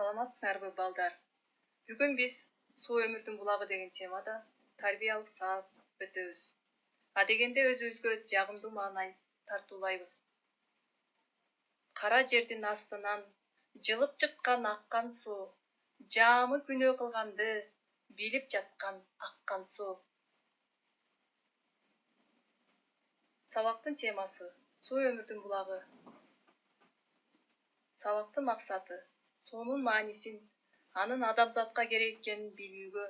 Саламатсыңарбы балдар? Бүгүн биз суу өмүрдүн булагы деген темада тарбиялык саат өтөбүз. Адегенде өзүбүзгө жагымдуу маанай тартуулайбыз. Кара жердин астынан жылып чыккан аккан суу, жаамы күнөө кылганды билип жаткан аккан суу. Сабактын темасы суу өмүрдүн булагы. Сабактын максаты суунун маанисин, анын адамзатка керек экенин билүүгө,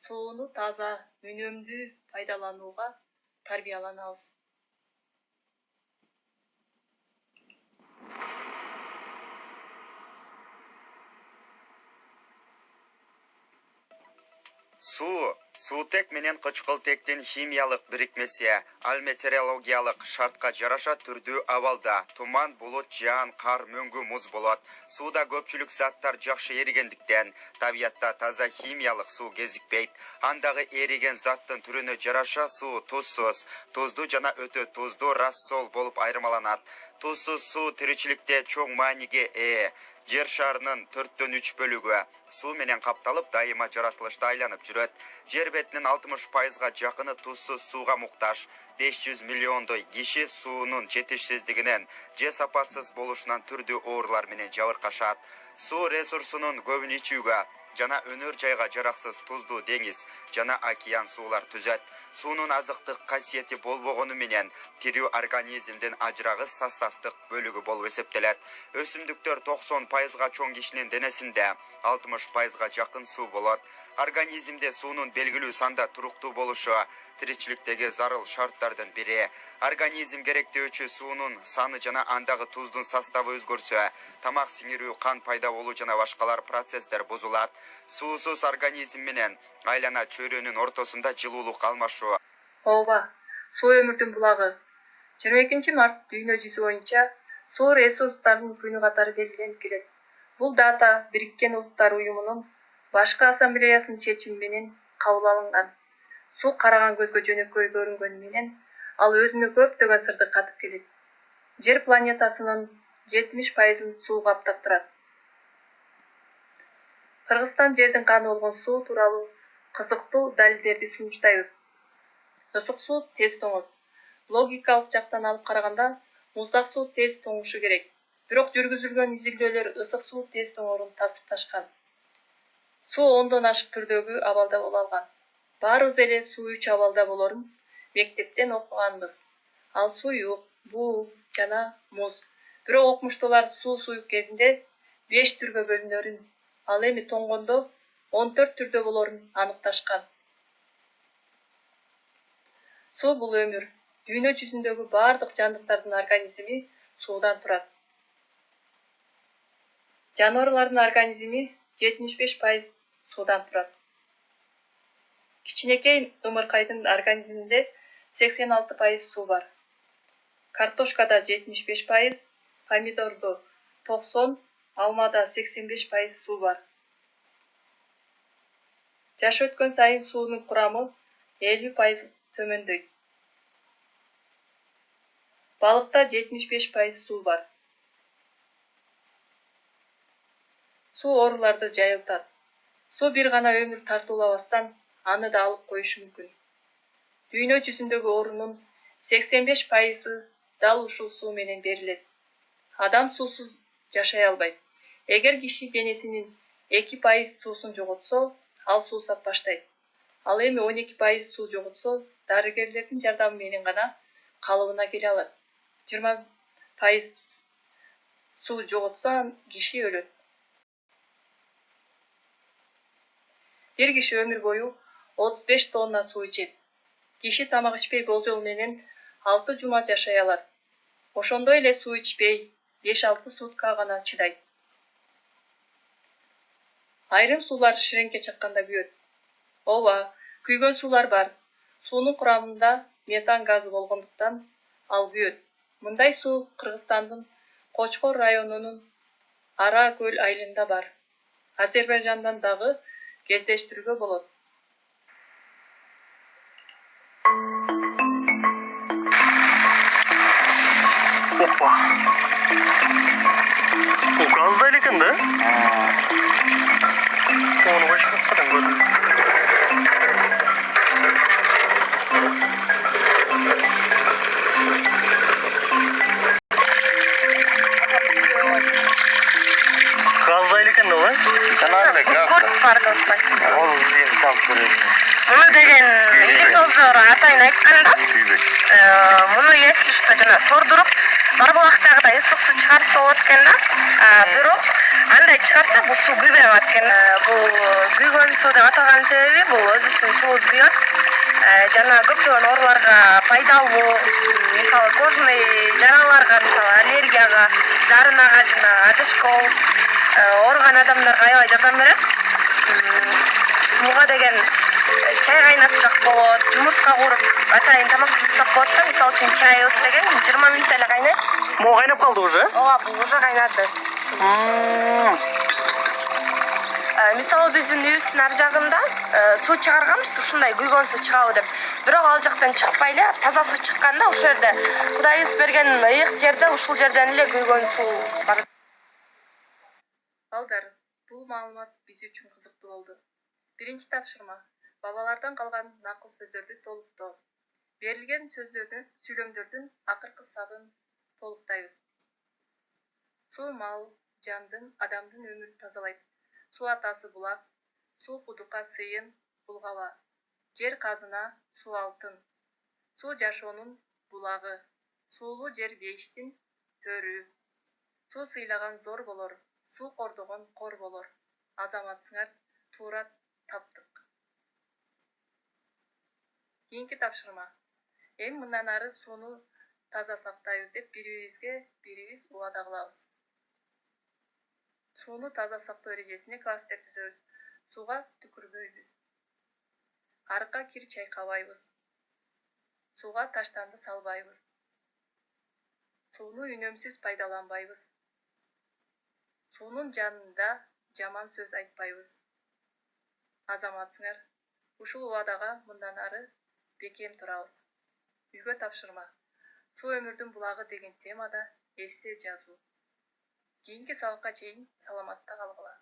сууну таза, үнөмдүү пайдаланууга тарбияланабыз. Суутек менен кычкылтектин химиялык бирикмеси. Ал метеорологиялык шартка жараша түрдүү абалда туман, булут, жаан, кар, мөңгү, муз болот. Сууда көпчүлүк заттар жакшы эригендиктен табиятта таза химиялык суу кезикпейт. Андагы эриген заттын түрүнө жараша суу тузсуз, туздуу жана өтө туздуу рассол болуп айырмаланат. Тузсуз суу тиричиликте чоң мааниге ээ. Жер шарынын 4/3 бөлүгү суу менен капталып, дайыма жаратылышта айланып жүрөт. Жер бетинин 60%га жакыны тузсуз сууга муктаж. 500 миллиондой киши суунун жетишсиздигинен же сапатсыз болушунан түрдүү оорулар менен жабыркашат. Суу ресурсунун көбүн ичүүгө жана өнөр жайга жараксыз туздуу деңиз жана океан суулар түзөт. Суунун азыктык касиети болбогону менен тирүү организмдин ажырагыс составдык бөлүгү болуп эсептелет. Өсүмдүктөр 90%га чоң кишинин денесинде 60%га жакын суу болот. Организмде суунун белгилүү санда туруктуу болушу тиричиликтеги зарыл шарттардын бири. Организм керектөөчү суунун саны жана андагы туздун составы өзгөрсө, тамак сиңирүү, кан пайда болуу жана башкалар процесстер бузулат. Суусуз организм менен айлана чөйрөнүн ортосунда жылуулук алмашуу. Ооба, суу өмүрдүн булагы. 22 март дүйнө жүзү боюнча суу ресурстарынын күнү катары белгиленип келет. Бул дата Бириккен Улуттар Уюмунун башкы ассамблеясынын чечими менен кабыл алынган. Суу караган көзгө жөнөкөй көрүнгөнү менен ал өзүнө көптөгөн сырды катып келет. Жер планетасынын 70%-ын суу каптап турат. Кыргызстан жердин каны болгон суу тууралуу кызыктуу далилдерди сунуштайбыз. Ысык суу тез тоңот. Логикалык жактан алып караганда муздак суу тез тоңушу керек. Бирок жүргүзүлгөн изилдөөлөр ысык суу тез тоңоорун тастыкташкан. Суу ондон ашык түрдөгү абалда боло алган. Баарыбыз эле суу 3 абалда болорун мектептен окуганбыз. Ал суюк, буу жана муз. Бирок окумуштуулар суу суюк кезинде 5 түргө бөлүнөрүн, ал эми тоңгондо 14 түрдө болорун аныкташкан. Суу бул өмүр. Дүйнө жүзүндөгү бардык жандыктардын организми суудан турат. Жаныбарлардын организми 75% суудан турат. Кичинекей ымыркайдын организминде 86% суу бар. Картошкада 75%, помидордо 90%, алмада 85% суу бар. Жаш өткөн сайын суунун курамы 50% төмөндөйт. Балыкта 75% суу бар. Суу ооруларды жайылтат. Суу бир гана өмүр тартуулабастан аны да алып коюшу мүмкүн. Дүйнө жүзүндөгү оорунун 85%-ы дал ушул суу менен берилет. Адам суусуз жашай албайт. Эгер киши денесинин 2% суусун жоготсо, ал суусап баштайт. Ал эми 12% суу жоготсо, дарыгерлердин жардамы менен гана калыбына келе алат. 20% суу жоготсо, киши өлөт. Бир киши өмүр бою 35 тонна суу ичет. Киши тамак ичпей болжол менен 6 жума жашай алат. Ошондой эле суу ичпей 5-6 сутка гана чыдайт. Айрым суулар ширеңке чакканда күйөт. Ооба, күйгөн суулар бар. Суунун курамында метан газы болгондуктан ал күйөт. Мындай суу Кыргызстандын Кочкор районунун Ара көл айылында бар. Азербайжандан дагы кездештирүүгө болот. Опа. Bu gaz da ekan da. газда экен да ой. Жанар элек Көріп барды отпайсың. Ол мен салып көрөйүн. Мұны деген иликтоздор атайын айтканда, мұны если что жана сордуруп, барбулактагыдай ысык суу чыгарса болот экен да. Бирок андай чыгарса бул суу күйбөй калат экен. Бул күйгөн суу деп аталган себеби бул өзүнүн суусу күйөт. Жана көптөгөн ооруларга пайдалуу, мисалы кожный жараларга, мисалы аллергияга, зарынага жана одышка болуп ооруган адамдарга аябай жардам берет. Буга деген чай кайнатсак болот, жумуртка куруп атайын тамак жасасак болот да. Мисалы үчүн чайыбыз деген 20 мүнөт эле кайнайт. Могу кайнап калды уже? Ооба, бул уже кайнады. Мисалы биздин үйүбүздүн ар жагында суу чыгарганбыз, ушундай күйгөн суу чыгабы деп. Бирок ал жактан чыкпай эле таза суу чыкканда ошол жерде Кудайыбыз берген ыйык жерде ушул жерден эле күйгөн суу бар. Балдар, бул маалымат биз үчүн кызыктуу болду. Биринчи тапшырма: бабалардан калган накыл сөздөрдү толуктоо. Берилген сүйлөмдөрдүн акыркы сабын толуктайбыз. Суу мал, жандын, адамдын өмүрүн тазалайт. Суу атасы булак, суу кудукка сыйын, булгаба. Жер казына, суу алтын. Суу жашоонун булагы. Суулуу жер бейиштин төрү. Суу сыйлаган зор болор, суу кордогон кор болор. Азаматсыңар туура таптык. Кийинки тапшырма: эми мындан ары сууну таза сактайбыз деп бирибиз убада кылабыз. Сууну таза сактоо эрежесине класстер түзөбүз. Сууга түкүрбөйбүз. Арыкка кир чайкабайбыз. Сууга таштанды салбайбыз. Сууну үнөмсүз пайдаланбайбыз. Суунун жанында жаман сөз айтпайбыз. Азаматсыңар, ушул убадага мындан ары бекем турабыз. Үйгө тапшырма: суу өмүрдүн булагы деген темада эссе жазуу. Кийинки сабакка чейин саламатта калгыла.